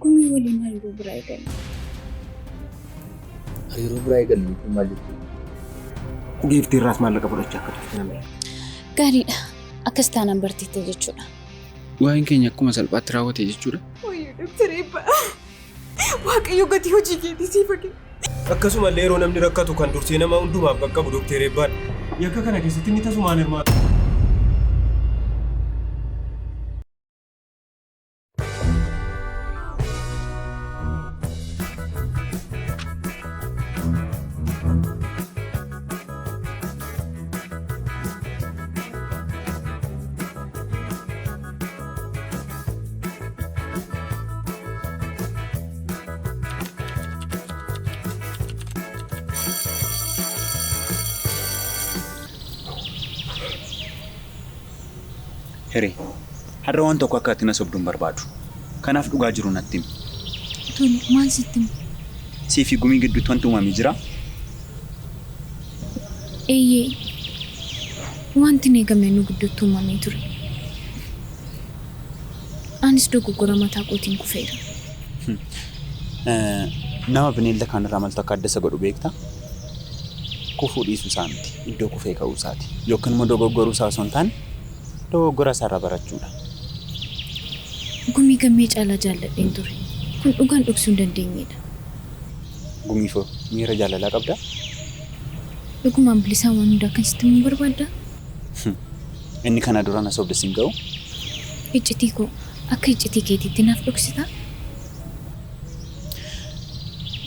Gumii waliin hariiroo biraa eegalle. Hariiroo biraa eegalle maal jechuudha? Giiftii irraas maallaqa fudhachaa akka turte namni. Gaariidha. Akkas taanaan barteettee jechuudha. Waa'een keenya akkuma salphaatti raawwate jechuudha. Wayyuu Dr. Eebbaa. Waaqayyo gatii hojii keetii siif kenna. Akkasumallee yeroo namni rakkatu kan dursee nama hundumaaf qaqqabu Dr. Eebbaan. Yakka kana keessatti inni tasumaan hirmaata. Heri, har'a waan tokko akka ati na sobduun barbaadu. Kanaaf dhugaa jiru natti himi. Tole, maal sitti himu? Siifi gumii gidduutti wanti uumamee jira? Eeyyee. Wanti hin eegamne nu gidduutti uumamee ture. Anis dogoggora mataa kootiin kufeera. Nama bineelda kanarraa maaltu akka adda isa godhu beektaa? Kufuu dhiisuu isaa miti. Iddoo kufee ka'uu isaati. Yookiin immoo dogoggoruu isaa osoo hin taane dogoggora isaarraa barachuudha. Gumii gammee caalaa jaalladheen ture. Kun dhugaan dhoksuu hin dandeenyedha. Gumiifoo miira jaalalaa qabdaa? Dhugumaan bilisaan waan hundaa kan sitti himuu barbaaddaa? Inni kana dura na sobde siin ga'u? Iccitii koo akka iccitii keetiitti naaf dhoksitaa?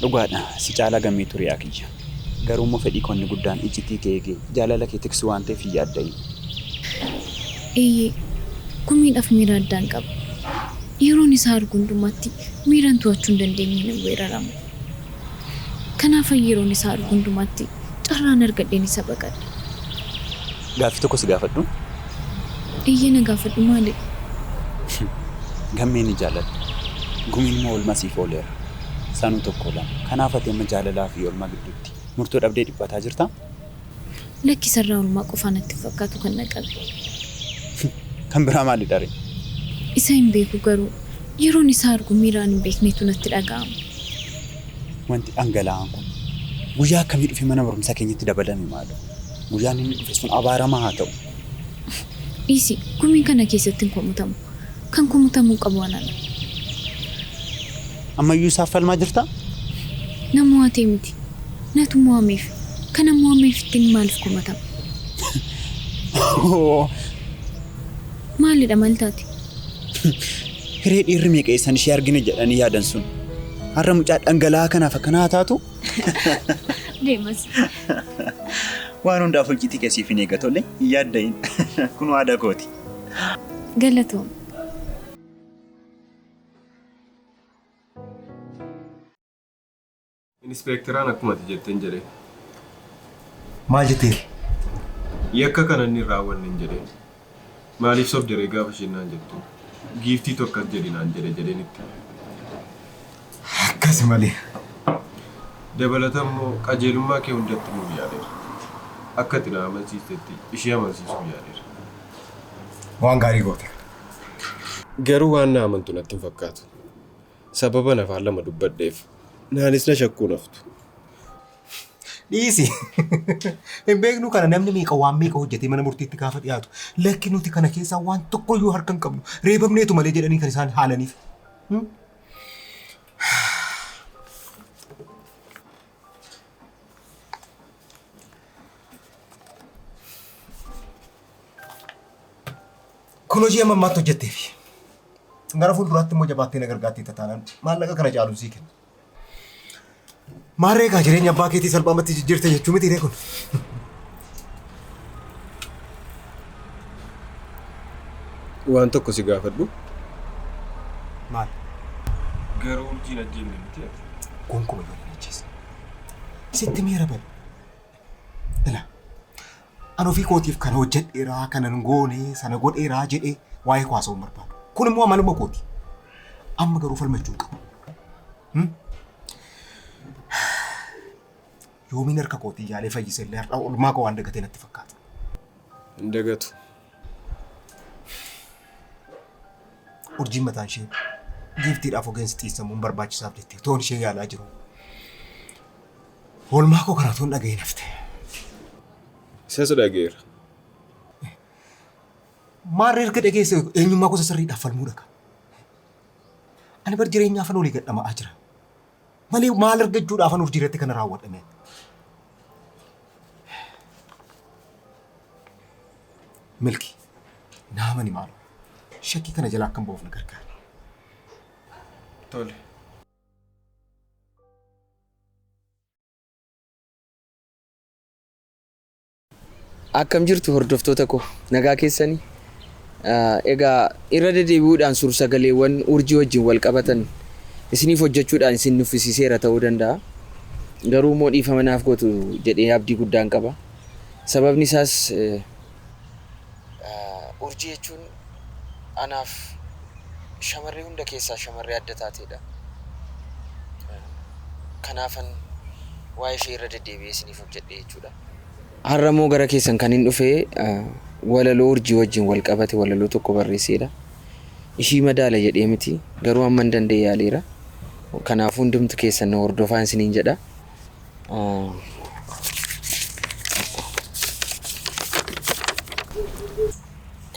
Dhugaadha si caalaa gammee ture yaa kiyya. Garuu immoo fedhii konni guddaan iccitii kee eegee jaalala kee tiksu waan ta'eef yaadda'i. Eeyyee, gumiidhaaf miira addaan qaba. Yeroon isaa argu hundumaatti miiraan to'achuu hin dandeenye ni weerarama. Kanaaf yeroon isaa argu hundumaatti carraan argadheen isa baqadha. Gaaffii tokko si gaafadhu? Eeyyee na gaafadhu maali? Gammee ni jaaladha. Gumiin immoo oolmaa siif ooleera. Sanuu tokko lama. Kanaaf ati amma jaalalaa fi oolmaa gidduutti murtoo dhabdee dhiphataa jirtaa? Lakkisarraa oolmaa qofaa natti fakkaatu kan naqabe. Kan biraa maali dharee? Isa hin beeku garuu yeroon isaa argu miiraan hin beeknetu natti dhaga'ama. Wanti dhangala'aan kun guyyaa akkamii dhufe mana barumsaa keenyatti dabalame maali? Guyyaan inni dhufe sun abaaramaa haa ta'u. Dhiisi, gumii kana keessatti hin komutamu. Kan komutamuu qabu waan ala. Ammayyuu isaaf falmaa jirtaa? Na mo'atee miti. Natu mo'ameef. Kana mo'ameef ittiin maaliif komutama? Maalidha maltaati? Hiree dhiirri meeqa eessan ishee argine jedhanii yaadan sun. Har'a mucaa dhangala'aa kanaaf akkanaa taatu? Deemas. Waan hundaaf hojjetii keessiif hin eegatollee hin yaaddayin. Kun aadaa kooti. Galatoom. Inspektoraan akkuma ati jetteen jedhee. Maal jetteeri? Yakka kana inni raawwanne hin jedheen. Maaliif sobdee gaafa isheen jettu? Giiftii tokko as jedhinaan jedheenitti. Akkas malee. Dabalatammoo qajeelummaa kee hundatti nuuf yaadeera. Akka ati na amansiistetti ishee amansiisuu yaadeera. Waan gaarii goote. Garuu waan na amantu natti hin fakkaatu. Sababa nafaan lama dubbadheef naanis na shakkuu naftu. Dhiisi. Hin beeknu kana namni meeqa waan meeqa hojjetee mana murtiitti gaafa dhiyaatu. Lakki nuti kana keessaa waan tokkoyyuu harka hin qabnu. Reebamneetu malee jedhanii kan isaan haalaniif. Kun hojii amma ammaatti hojjetteefi. Gara fuulduraatti immoo jabaattee na gargaartii taanaan maallaqa kana caalu sii kenna. Maarree kaa jireenya abbaa keetii salphaamatti jijjiirte jechuu miti kun. Waan tokko si gaafadhu. Maal? Garuu urjiin ajjeenne miti. Gonkumaa yoo ajjeessa. Sitti miira bal. Ila. Ani ofii kootiif kana hojjedheeraa kanan goonee sana godheeraa jedhee waa'ee haasa'uu barbaadu. Kun immoo amanuma kooti. Amma garuu falmachuu qabu. Yoomiin harka kootii yaalee fayyise illee har'a oolmaa koo waan dagatee natti fakkaata. Hin dagatu. Urjiin mataan ishee giiftiidhaaf ogeessi xiissamuun barbaachisaaf jettee toon ishee yaalaa jiru. Oolmaa koo karaatuun dhaga'ee nafte. Isas dhageera. Maarree erga dhageesse eenyummaa gosa sirriidhaaf falmuu dhaqa. Ani bar jireenyaa afaan olii gadhamaa jira. Malee maal argachuudhaaf anuuf jireetti kana raawwadhame. Milki naamani maalu shakkii kana jalaa akkam ba'uuf na gargaara. Tole. Akkam jirtu hordoftoota koo nagaa keessanii egaa irra deddeebi'uudhaan suur-sagaleewwan urjii wajjin wal qabatan isiniif hojjechuudhaan isin nuffisiiseera ta'uu danda'a. Garuu immoo dhiifama naaf gootu jedhee abdii guddaan qaba. Sababni isaas urjii jechuun anaaf shamarree hunda keessaa shamarree adda taateedha. Kanaafan waa'ee ishee irra deddeebi'ee isiniif hojjedhe jechuudha. Har'a immoo gara keessan kan hin dhufee walaloo urjii wajjin wal qabate walaloo tokko barreesseedha. Ishii madaala jedhee miti garuu amma hin danda'e yaaleera. Kanaafuu hundumtu keessan na hordofaa isiniin jedha.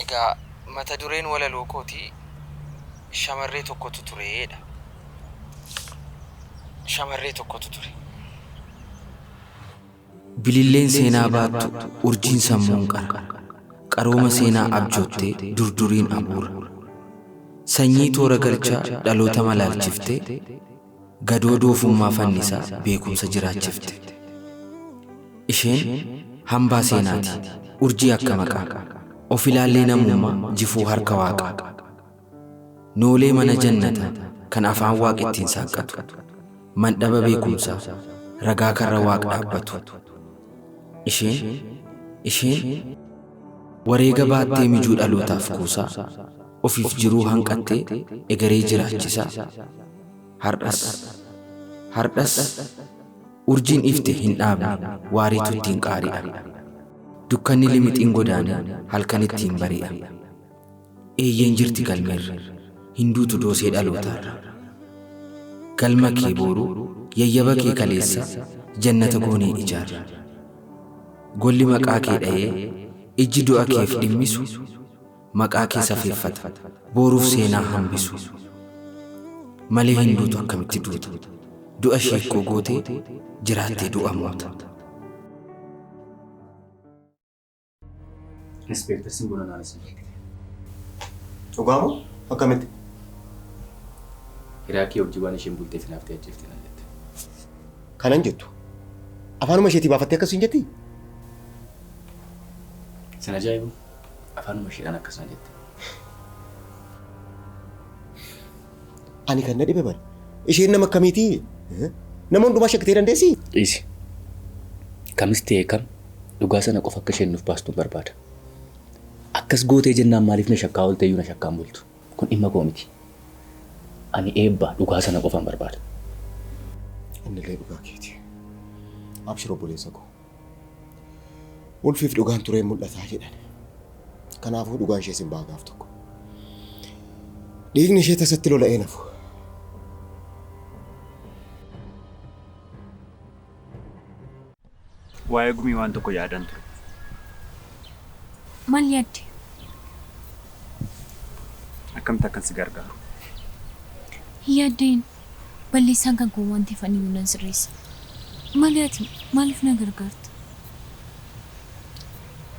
Egaa mata dureen walaloo kootii shamarree tokkotu tureedha. Shamarree tokkotu ture. Bililleen seenaa baattu urjiin sammuun qara. Qarooma seenaa abjoottee durduriin abuura. Sanyii toora galchaa dhaloota malaalchiftee gadoo doofummaa fannisaa beekumsa jiraachifte. Isheen hambaa seenaati urjii akka maqaa of ilaallee namummaa jifuu harka waaqaa. Noolee mana jannata kan afaan waaqa ittiin saaqqatu mandhaba beekumsaa ragaa karra waaqa dhaabbatu. Isheen wareega baattee mijuu dhalootaaf kuusaa ofiif jiruu hanqattee egeree jiraachisaa. Hardhas urjiin ifte hin dhaabne waariitu ittiin qaari'a. Dukkanni limixiin godaane halkan ittiin bari'a. Eeyyeen jirti galmeerra hinduutu doosee dhalootaarra. Galma kee booruu yayyaba kee kaleessa jannata goonee ijaarra. Golli maqaa kee dha'ee ijji du'a keef dhimmisu maqaa kee safeeffata booruuf seenaa hambisu. Malee hinduutu akkamitti duuta du'a sheekoo gootee jiraattee du'a moota. Inspektar Simbona Naanasi. Dhugaamoo akkamitti? Hiraakii hojii waan isheen bulteef naaftee ajjeeftee naan jette. Kanan jettu afaanuma isheetii baafattee akkasiin jetti? Sana ajaa'ibu afaanuma isheedhaan akkasuma jette. Ani kan na dhibe bal isheen nama akkamiitii? Nama hundumaa shakkitee dandeessi? Dhiisi. Kamis ta'e kam dhugaa sana qofa akka isheen nuuf baastuun barbaada. Akkas gootee jennaan maaliif na shakkaa oolte iyyuu na shakkaan bultu. Kun dhimma koo miti. Ani eebba dhugaa sana qofaan barbaada. Innillee dhugaa keeti. Abshiroo obboleessa koo. Ulfiif dhugaan turee mul'ataa jedhan. Kanaafuu dhugaan ishee sin baagaaf tokko. Dhiigni ishee tasatti lola'ee nafu. Waa'ee gumii waan tokko yaadan ture. Maal yaadde? Akkamitti akkan si gargaaru? Yaaddeen balleessaan kan koo waan ta'eef ani nan sirreessa. Maaliif na gargaarta?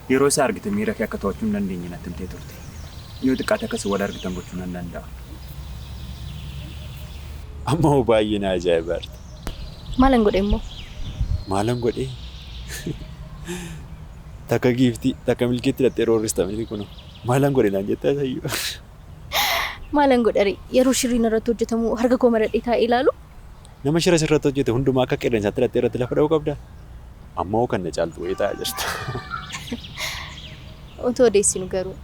Yeroo isaa argite miira kee akka to'achuu hin dandeenye natti himtee turte. Yoo xiqqaate akkas wal argitan gochuu nan danda'a. Amma baay'ee na ajaa'ibaadha. Maalan godhe immoo? Maalan godhe? Takka giiftii takka milkeetti hidhattee roorristamini kun maalan godhe naan jettaa sayyoo. Maalan godhare yeroo shirriin irratti hojjetamu harka koo maradhee taa'ee ilaalu. Nama shira irratti hojjete hundumaa akka qilleensaatti hidhattee irratti lafa dha'uu qabda. Amma hoo kan na caaltu wayii taa'aa jirta. Otoo odeessinu garuu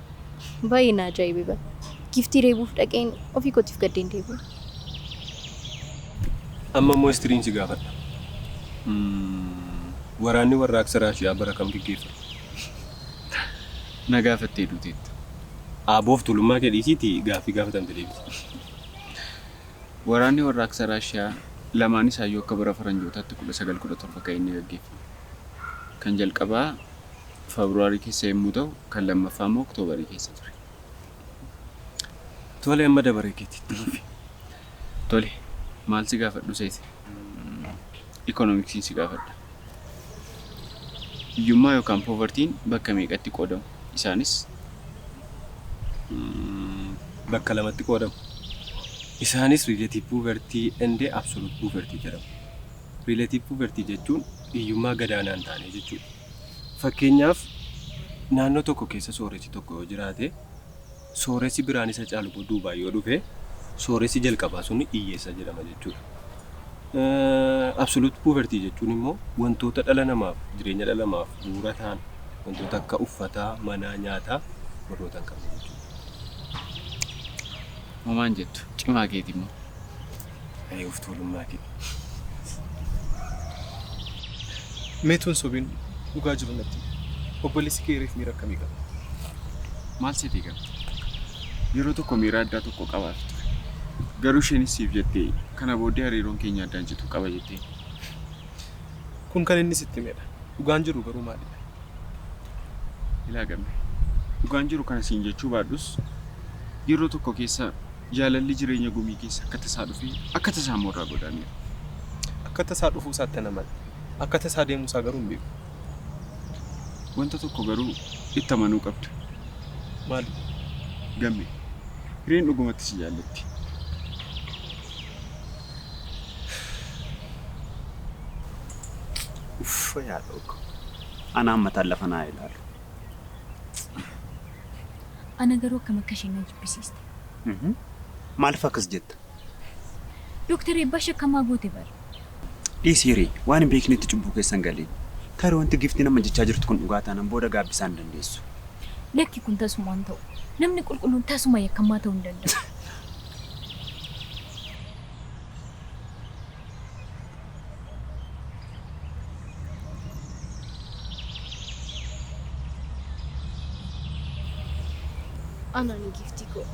baay'ee na ajaa'ibe. Giiftii reebuuf dhaqeen ofii kootiif gaddeen deebi'u. Amma immoo istiriin si gaafadha. Waraanni warraaqsa Raashiyaa bara kam gaggeeffame? Na gaafattee duuteetta. Aaboof tulummaa kee dhiisiitii gaaffii gaafatamte deebisi. Waraanni warraaqsa Raashiyaa lamaan isaayyuu akka bara faranjootaatti 1917 kan inni gaggeeffame. Kan jalqabaa Febraarii keessa yommuu ta'u, kan lammaffaa immoo Oktoobarii keessa ture. Tole amma dabaree keetitti dhufi. Tole, maal si gaafadhu seeti? Ikoonomiksiin si gaafadha. Hiyyummaa yookaan poovartiin bakka meeqatti qoodamu? Isaanis bakka lamatti qoodamu. Isaanis riileetiif puuvertii endee absoluut puuvertii jedhamu. Riileetiif puuvertii jechuun hiyyummaa gadaanaa hin taane jechuudha. Fakkeenyaaf naannoo tokko keessa sooressi tokko yoo jiraate sooressi biraan isa caalu duubaa yoo dhufe sooressi jalqabaa sun hiyyeessa jedhama jechuudha. Absoluut puuvertii jechuun immoo wantoota dhala namaaf jireenya dhala namaaf bu'uura ta'an wantoota akka uffataa, manaa, nyaataa warroota hin qabne jechuudha. Mamaan jettu cimaa keeti immoo. Ayee of tuulummaa kee. Meetuun sobiin dhugaa jiru natti. Obboleessi kee reef miira akkamii qaba? Maal sitii qabdi? Yeroo tokko miira addaa tokko qabaaf ture. Garuu isheenis siif jettee kana booddee hariiroon keenya addaan jitu qaba jettee. Kun kan inni sitti himedha. Dhugaan jiru garuu maalidha? Ilaa gamme. Dhugaan jiru kana siin jechuu baadhus yeroo tokko keessa jaalalli jireenya gumii keessa akka tasaa dhufee akka tasaa moorraa godhaneera. Akka tasaa dhufuu isaatti nama akka tasaa deemuu isaa garuu hin beeku. Wanta tokko garuu itti amanuu qabdu. Maali? Gamme. Hireen dhugumatti si jaallatti. Uffa yaa dhooqa. Anaan mataan lafa naa ilaalu. Ana garuu akkam akka isheen na jibbisiiste. Maaliif akkas jetta? Dooktar Eebbaa shakkamaa goote bara. Dhiisiirii waan hin beeknetti cubbuu keessan galee. Tarii wanti giftii nama jechaa jirtu kun dhugaa taanaan booda gaabbisaan dandeessu. Lakki kun tasumaan ta'u. Namni qulqulluun tasuma yakkamaa ta'uu hin danda'u. Anani giftii koo.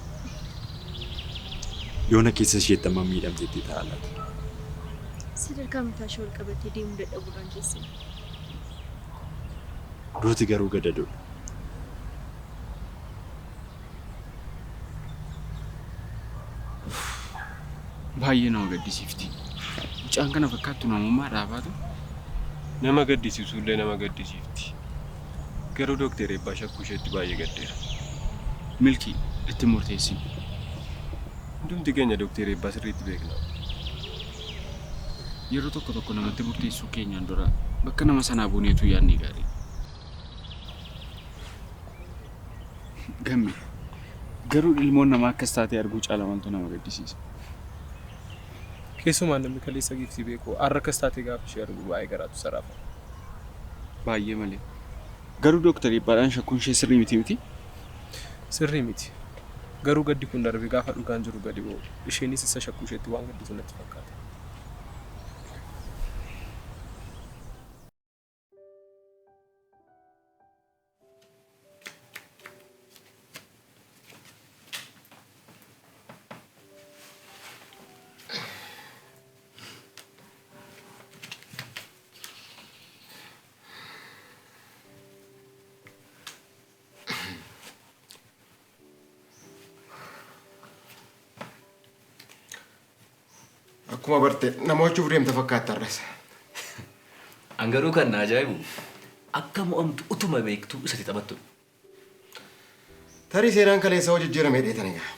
Yoona keessa isheettamaa miidhamteetti ta'a laata. Sadarkaa mataa ishee ol qabattee deemuu dadhabuudhaan keessa. Duuti garuu gadadoodha. Baay'ee nama gaddisiifti. Mucaan kana fakkaattu namummaa dhaabaatu. Nama gaddisiisuullee nama gaddisiifti. Garuu Dooktar Eebbaa shakkuu isheetti baay'ee gaddeera. Milkii itti murteessi. Hundumti keenya Dooktar Eebbaa sirriitti beekna. Yeroo tokko namatti murteessuu keenyaan dura bakka nama sanaa buuneetu yaadni gaarii. Gamme. Garuu ilmoon namaa akkas taatee arguu caala maaltu nama gaddisiisa. Keessumaa namni kaleessa giftii beeku har'a akkas taatee gaafa ishee argu baay'ee garaatu saraafa. Baay'ee malee. Garuu Dooktar Eebbaadhaan shakkuun ishee sirrii miti? Sirrii miti. Garuu gaddi kun darbe gaafa dhugaan jiru gadi ba'u. Isheenis isa shakkuu isheetti waan gaddisu natti fakkaata. Akkuma barte namoochuuf deemta fakkaata har'as. Angaruu kan na ajaa'ibu akka mo'amtu utuma beektu isatti taphattu. Tarii seeraan kaleessa hojii jijjiiramee dheetan egaa.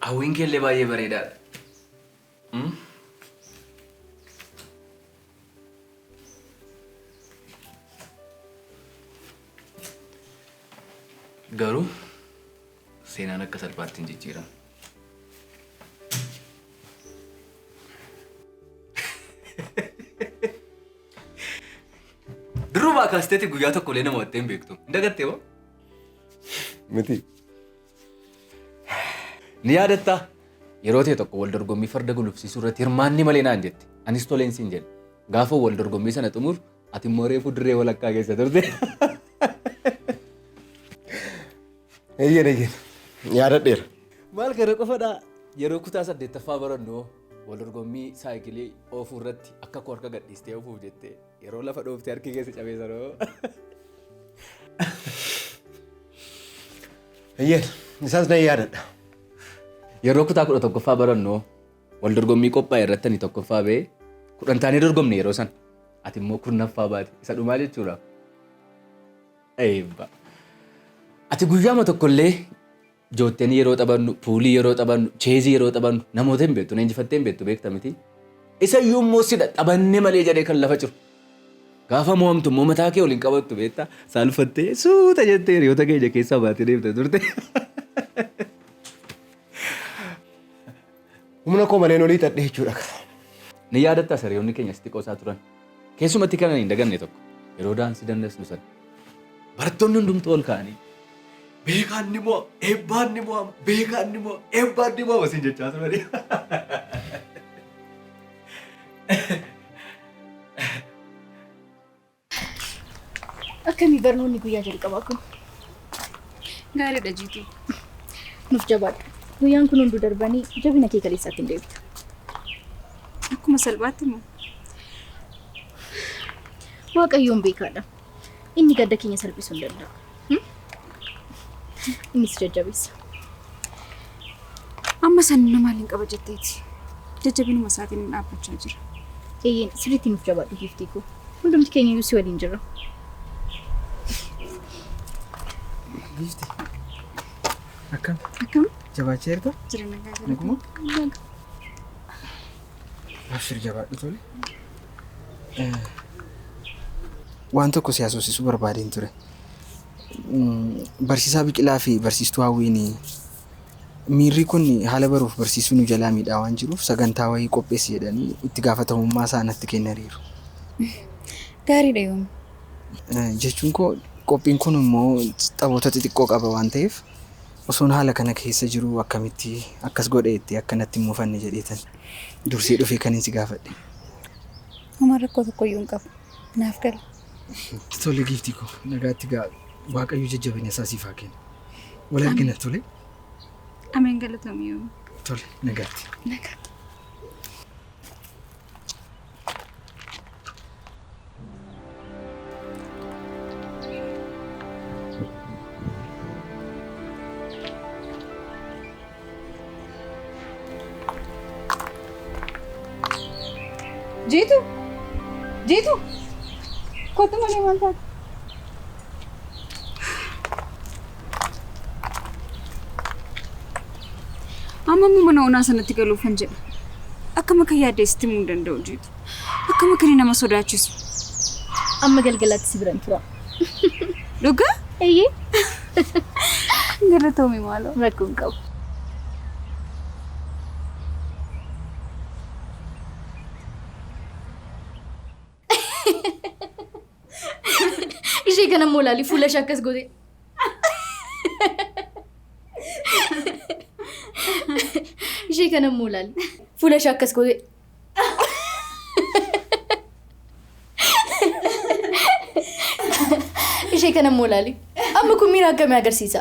Hawwiin keellee baay'ee bareedaadha. Garuu seenaan akka salphaatti hin jijjiiramu. Duruu baakaasteetti guyyaa tokko illee nama wattee hin beektu. Hin dagattee moo? Miti. Ni yaadatta yeroo ta'e tokko wal dorgommii farda gulufsiisuu irratti hirmaanni malee naan jette. Anis toleen siin jedhe. Gaafa wal dorgommii sana xumuru Ati immoo reefu dirree walakkaa keessa turte. Eeyyeen yaadadheera. Maal gara qofadhaa yeroo kutaa 8ffaa barannu wal dorgommii saayikilii oofuu irratti akka koo harka gadhiistee oofuuf jettee yeroo lafa dhooftee harki keessa cabee sanoo. Eeyyeen isaas nan yaadadha. Yeroo kutaa 11ffaa barannu wal dorgommii qophaa'e irratti ani tokkoffaa ba'ee 10 taanee dorgomne yeroo san ati immoo 10ffaa baate isa dhumaa jechuudha. Eebba. Ati guyyaama tokkollee jootteen yeroo taphannu, puulii yeroo taphannu, cheezii yeroo taphannu namoota hin beektu, leenjifattee hin beektu beekta miti. Isa iyyuu immoo sidha taphanne malee jedhee kan lafa jiru. Gaafa mo'amtu immoo mataa kee waliin qabattu beekta saalfattee suuta jettee hiriyoota keenya keessaa baatee deemte turte. Humna koo malee olii tadhee jechuudha. Ni yaadatta hiriyoonni keenya sitti qoosaa turan. Keessumatti kan hin daganne tokko yeroo daansii dandeessu san. Barattoonni hundumtuu ol ka'anii beekaan ni mo'a, eebbaan ni mo'ama, beekaan ni mo'a, eebbaan ni mo'ama siin jechaa turani. Akkamii barnoonni guyyaa jalqabaa kun? Gaariidha jiitu. Nuuf jabaadha. Guyyaan kun hunduu darbanii jabina kee kaleessaatti hin deebitu. Akkuma salphaatti moo? Waaqayyoon beekaadha. Inni gadda keenya salphisuu hin danda'a. Innis jajjabeessa. Amma sanni nama maaliin qaba jetteeti. Jajjabinuma isaatiin hin dhaabbachaa jira. Eeyyeen sirriitti nuuf jabaadhu giiftii koo. Hundumti keenya iyyuu si waliin jirra. Giiftii. Akkam? Akkam? Jabaachaa jirta? Jireenya gaarii. Naguma? Abshir jabaadhu tole. Waan tokko si haasofsiisuu barbaadeen ture. Barsiisaa Biqilaa fi barsiistuu Hawwiin miirri kun haala baruuf barsiisuu nu jalaa miidhaa waan jiruuf sagantaa wayii qopheessi jedhanii itti gaafatamummaa isaa natti kennaniiru. Gaariidha yoom? Jechuun koo qophiin kun immoo taphoota xixiqqoo qaba waan ta'eef osoon haala kana keessa jiru akkamitti akkas godheetti akka natti hin muufanne jedheetan dursee dhufee kan si gaafadhe. Homaa rakkoo tokkoyyuu hin qabu. Naaf gala. Tole giiftii koo nagaatti gaa Waaqayyo jajjabina isaa siif haa kennu. Wal argina tole. Ameen galatoomii. Tole nagaatti. Nagaatti. Jitu! Jitu! Kottu malee maal taate? Amma mana onaa sanatti galuuf kan jedha. Akkama kan yaaddeessitti himuu hin danda'u jitu. Akkama kan nama sodaachisu. Amma galgalaatti si biran tura. Dhugaa? Eeyyee. Galatoomii maaloo? Rakkoo hin qabu. Ishee kana immoo ilaali fuula ishee akkas gootee. Ishee kana immoo ilaali fuula ishee akkas gootee. Ishee kana immoo ilaali amma kun miira akkamii agarsiisa?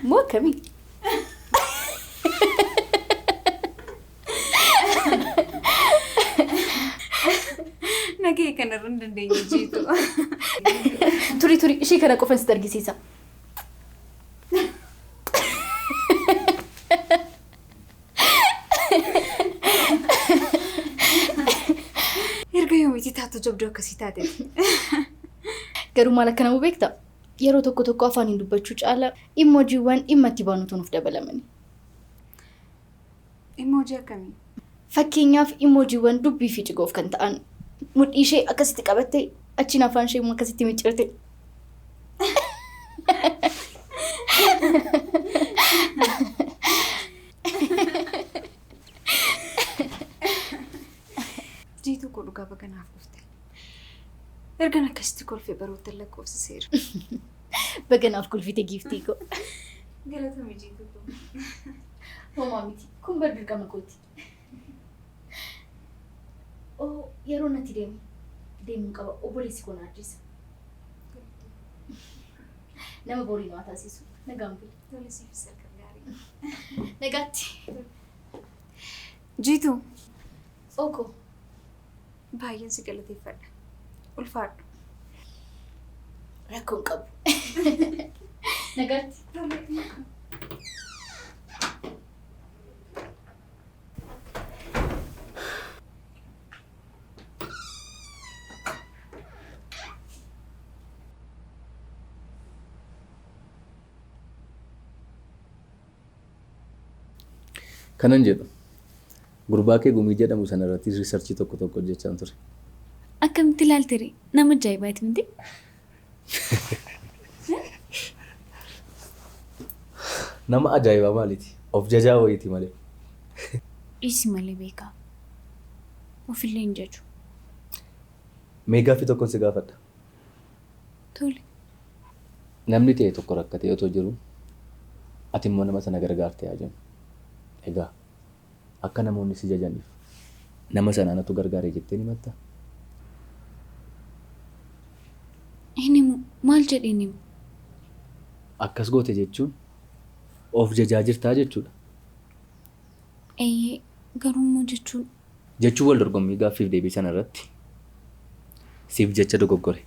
Moo akkamii? Nagee kanarra hin dandeenye jiitu. Turi ishee kana qofan sitti argisiisa. Erga yoomiiti taatu jabduu akkasii taate. Garuu maal akka nama beekta? Yeroo tokko tokko afaaniin dubbachuu caala imoojiiwwan dhimma itti baanutu nuuf dabalamani. Imoojii akkamii? Fakkeenyaaf imoojiiwwan dubbii fi cigoof kan ta'an mudhii ishee akkasitti qabattee achiin afaan ishee immoo akkasitti miccirte. Jiitu koo dhugaa baga naaf dhufte. Ergan akkasitti kolfee baroota lakkoofsiseera. Baga naaf kolfite giiftii koo. Galatoomi jiitu koo. Homaa miti kun bar dirqama kooti. Oh yeroo natti deemu deemuu qaba. Obboleessi kun ajjeesa. Nama borii nama taasisu. Nagaan bulu. Tolisiifis akka gaarii. Nagaatti. Jiitu. Oko. Baay'een si galateeffadha. Ulfaadhu. Rakkoon qabu. Nagaatti. Kanan jedhu gurbaa kee gumii jedhamu sana irratti riisarchii tokko hojjechaa ture. Akkamitti ilaaltire? Nama ajaa'ibaati miti? Nama ajaa'ibaa maaliiti? Of jajaa wayiiti malee. Isi malee beekaa. Ofillee hin jaju. Mee gaaffii tokkoon si gaafadha. Tole. Namni ta'e tokko rakkatee otoo jiru ati immoo nama sana gargaartee haa jennu. Egaa akka namoonni si jajaniif nama sanaanatu gargaaree jettee ni himatta? Inni maal jedhee ni? Akkas goote jechuun of jajaa jirtaa jechuudha. Garuu jechuun wal dorgommii gaaffiif deebii sana irratti siif jecha dogoggore.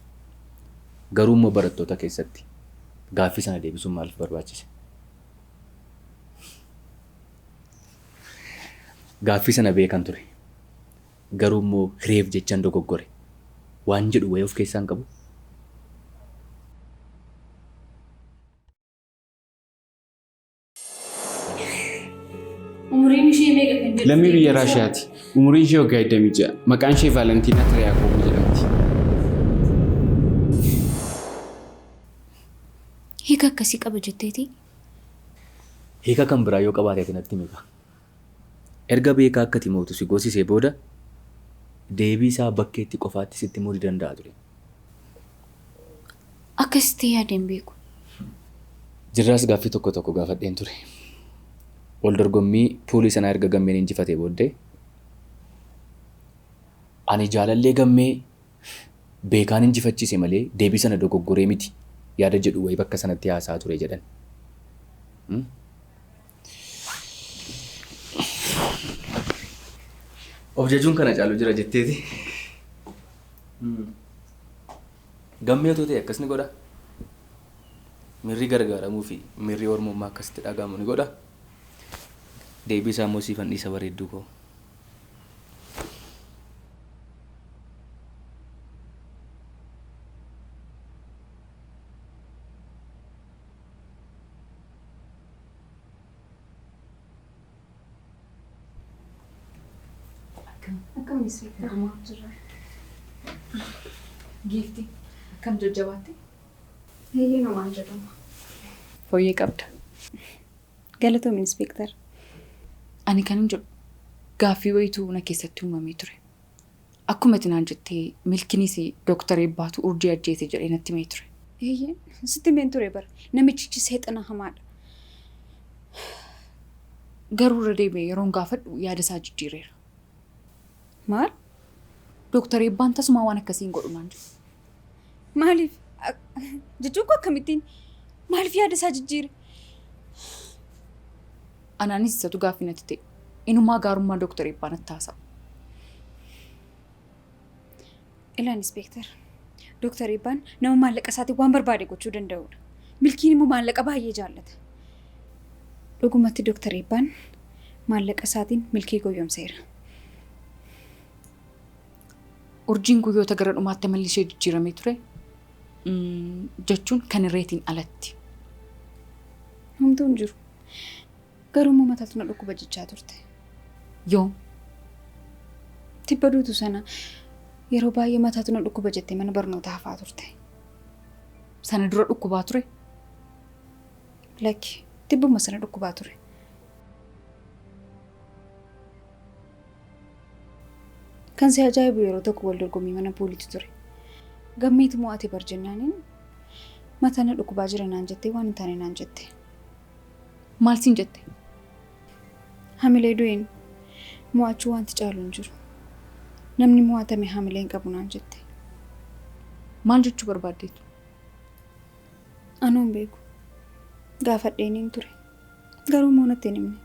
Garuu immoo barattoota keessatti gaaffii sana deebisuun maaliif barbaachise? Gaaffii sana beekan ture. Garuu immoo hireef jechaan dogoggore. Waan jedhu wayii of keessaa hin qabu. Umriin ishee meeqa kan jedhu? Lammii biyya Raashiyaati. Umriin ishee waggaa 26. Maqaan ishee Vaalentina Tiriyaakoob jedhamti. Hiika akkasii qaba jetteeti? Hiika kan biraa yoo qabaate natti himi. Erga beekaa akka timootu si goosisee booda deebii isaa bakkeetti qofaatti sitti himuu danda'a ture. Akkasitti yaadeen beeku. Jirraas gaaffii tokko gaafadheen ture. Wal dorgommii puulii sanaa erga gammeen injifatee booddee ani jaalallee gammee beekaan injifachiise malee deebii sana dogoggoree miti yaada jedhu wayii bakka sanatti haasaa ture jedhan. Of jajuun kana caalu jira jetteeti. Gammee otoo ta'e akkas ni godha. Mirri gargaaramuu fi mirri ormummaa akkasitti dhagahamu ni godha. Deebii isaa immoo siifan dhiisa bareedduu koo. Akkam isbeektaa? Giiftii akkam jajjabaatte? Heeyyee namaan jedhama. Fooyyee qabda. Galatoom inspektar. Ani kanin jedhu gaaffii wayituu na keessatti uumamee ture. Akkuma itinaan jettee milkiinis Dooktar Eebbaatu urjii ajjeese jedhee natti himee ture. Heeyyee sitti himeen ture bara. Namichichi seexana hamaadha. Garuu irra deebi'ee yeroon gaafadhu yaada isaa jijjiireera. Maal? Dooktar Eebbaan tasumaa waan akkasiin godhu naan jedhu. Maaliif? Jechuun koo akkamittiin maaliif yaada isaa jijjiire? Anaanis isatu gaaffii natti ta'e. Inumaa gaarummaa Dooktar Eebbaa natti haasa'u. Ilaan inspektar. Dooktar Eebbaan nama maallaqa isaatiin waan barbaade gochuu danda'udha. Milkiin immoo maallaqa baay'ee jaallata. Dhugumatti Dooktar Eebbaan maallaqa isaatiin milkii goyyomseera. Urjiin guyyoota gara dhumaatti amalli ishee jijjiiramee ture. Jechuun kan irreetiin alatti. Homtuu hin jiru. Garuu immoo mataatu na dhukkuba jechaa turte. Yoo? Tibba duutu sana yeroo baay'ee mataatu na dhukkuba jettee mana barnootaa hafaa turte. Sana dura dhukkubaa ture? Lakki tibbuma sana dhukkubaa ture. Kan si ajaa'ibu yeroo tokko wal dorgommii mana puuliitu ture. Gammiitu mo'ate barjennaaniin mataa na dhukkubaa jira naan jettee waan hin taane naan jette. Maal siin jette? Hamilee du'een mo'achuu wanti caalu hin jiru. Namni mo'atame hamilee hin qabu naan jette. Maal jechuu barbaaddeetu? Anuun beeku. Gaafadheeniin ture. Garuu moo natti hin himne.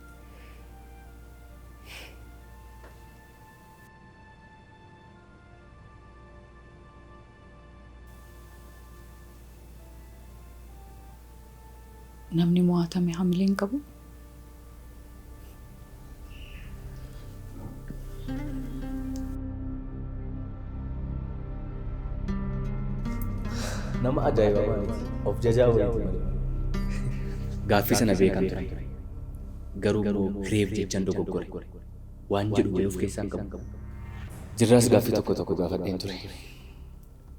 Namni mo'atame hamilee hin qabu? Nama ajaa'ibaa miti. Of jajaa waliiti malee. Gaaffii sana beekan ture. Garuu immoo reef jechaan dogoggore. Waan jedhu wayii of keessaa hin qabu. Jirraas gaaffii tokko tokko gaafadheen ture.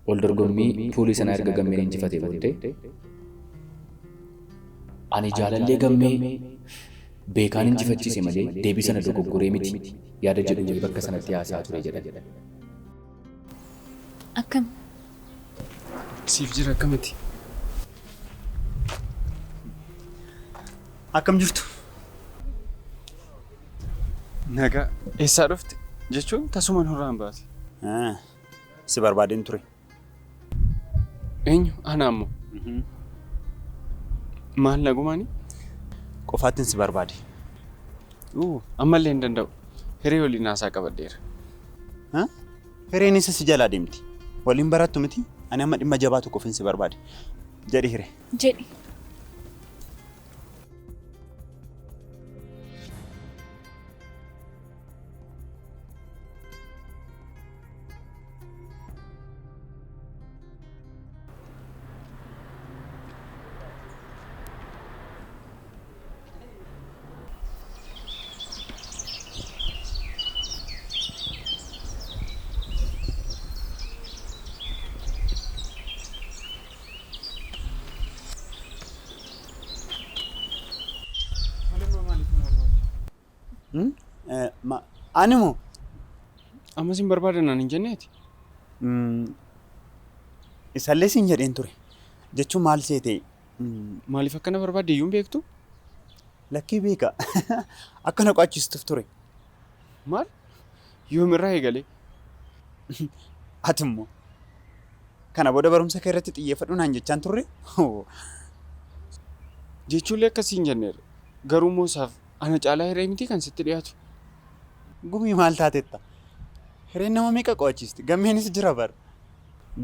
Ol dorgommii puulii sana erga gammeen injifatee booddee ani jaalallee gammee beekaan injifachiise malee deebii sana dogoggoree miti yaada jedhu wayii bakka sanatti haasaa ture jedhan. Akkam? Siif jira akkamitti? Akkam jirtu? Nagaa eessaa dhufte jechuun tasuma nurraan baate. Si barbaadeen ture. Eenyu? Ana ammoo. Maal nagumaani? Qofaattiin si barbaade. Ammallee hin danda'u. Hiree waliin haasaa qabaddeera. Hireen isa si jalaa deemti. Waliin barattu miti. Ani amma dhimma jabaa tokkoof si barbaade. Jedhi hiree. Jedhi. Ani moo? Amma sin barbaadan ani hin jenneeti. Isallee sin jedheen ture. Jechuun maal seetee? Maaliif akkana barbaadde iyyuu hin beektu? Lakkii beeka. Akkana qo'achiistuuf ture. Maal? Yoomirraa eegalee? Ati immoo kana booda barumsa kee irratti xiyyeeffadhu naan jechaan turre? Jechuullee akkasii hin jenneerra. Garuu moosaaf ana caalaa hiree miti kan sitti dhiyaatu. Gumii maal taatetta? Hireen nama meeqa qo'achiisti? Gammeenis jira bara.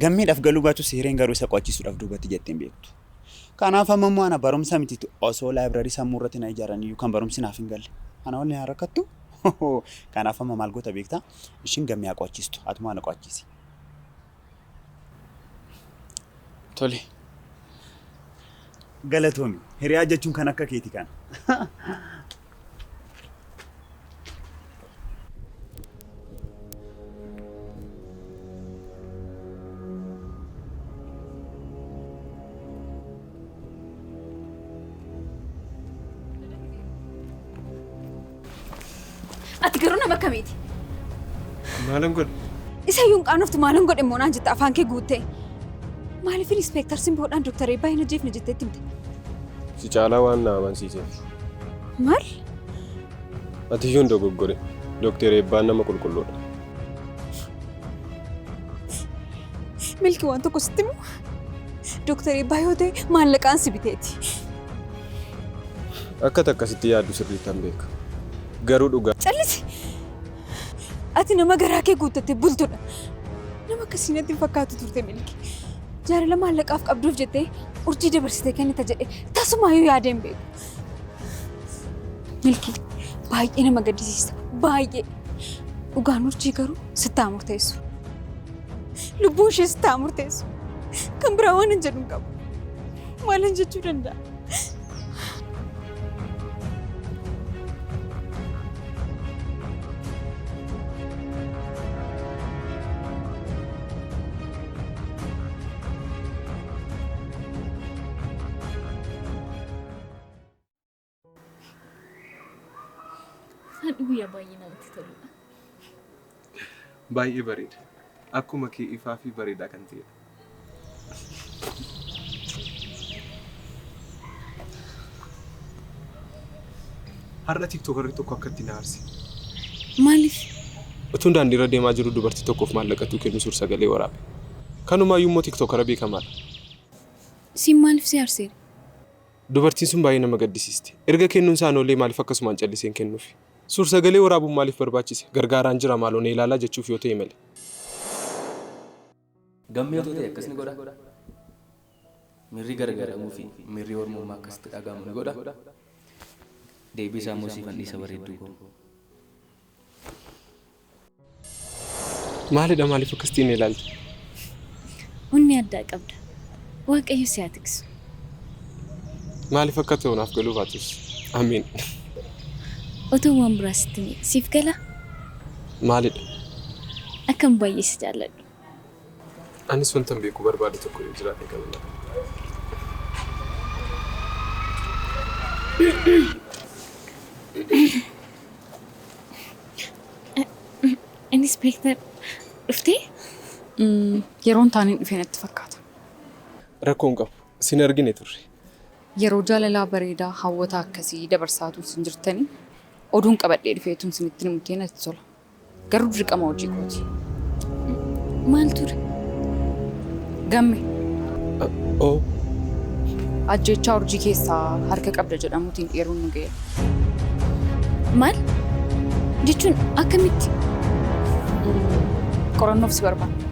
Gammeedhaaf galuu baatus hireen garuu isa qo'achiisuudhaaf duubatti jetteen beektu. Kanaaf amma immoo ana barumsa mitiitu osoo laayibraarii sammuu irratti na ijaaran iyyuu kan barumsi naaf hin galle. Ana waliin haa rakkattu? Kanaaf amma maal goota beektaa? Ishiin gammee haa qo'achiistu. Atumaa na qo'achiisi. Tole. Galatoomi. Hiriyaa jechuun kan akka keeti kana. Ati garuu nama akkamiiti? Maalan godhe? Isa iyyuu hin qaanoftu maalan godhe immoo naan jette afaan kee guuttee. Maaliif inspektar Simboodhaan Dooktar Eebbaa hin ajjeefne jetteetti himte? Si caalaa waan na amansiiseef. Maal? Ati iyyuu hin dogoggore. Dooktar Eebbaan nama qulqulluudha. Milki waan tokko sitti himu? Dooktar Eebbaa yoo ta'e maallaqaan si biteeti. Akka takkasitti yaaddu sirriitti hin beeka. Garuu dhugaa. Callisi! Ati nama garaa kee guuttattee bultudha. Nama akkasii natti hin fakkaatu turte Milki. Jaalala maallaqaaf qabduuf jettee urjii dabarsitee kennita jedhee tasumaayyuu yaadee hin beeku. Milki baay'ee nama gaddisiisa. Baay'ee. Dhugaan urjii garuu sitti haa murteessu. Lubbuun ishee sitti haa murteessu. Kan biraa waan hin jedhu hin qabu. Maal jechuu danda'a? Haadhi guyyaa baay'ee namatti toludha. Baay'ee bareeda. Akkuma kee ifaa fi bareedaa kan ta'edha. Har'a tiktookarri tokko akkatti na aarse. Maaliif? Utuun daandii irra deemaa jiru dubartii tokkoof maallaqatu kennu suur sagalee waraabe. Kanumaayyuu immoo tiktokara beekamaadha. Siin maaliif si aarseera? Dubartiin sun baay'ee nama gaddisiisti. Erga kennuun isaan ollee maaliif akkasumaan calliseen kennuufi? Suur-sagalee waraabuun maaliif barbaachise? Gargaaraan jira maaloo na ilaalaa jechuuf yoo ta'e malee. Gammee otoo ta'e akkas ni godha. Mirri gargaaramuu fi mirri ormummaa akkasitti dhagahamu ni godha. Deebii isaa immoo siifan dhiisa bareedduu koo. Maalidha maaliif akkasitti na ilaalta? Onni addaa qabda. Waaqayyo si haa tiksu. Maaliif akka ta'u naaf galuu baatus? Amiin. Otoo waan biraa sitti hime siif gala? Maalidha? Akkam baay'ee si jaalladhu. Anis wantan beekuu barbaadu tokko yoo jiraate qabna. Inspektar dhuftee? Yeroon taaniin dhufee natti fakkaata. Rakkoon qabu. Sin argine turre. Yeroo jaalalaa bareedaa hawwataa akkasii dabarsaatu sin jirtanii oduun qabadhee dhufeetuun sinitti himutee natti tola. Garuu dirqama hojii kooti. Maal ture? Gamme. Oo. Ajjechaa urjii keessaa harka qabda jedhamuutiin dheeruun nu ga'eera. Maal? Jechuun akkamitti? Qorannoof si barbaada.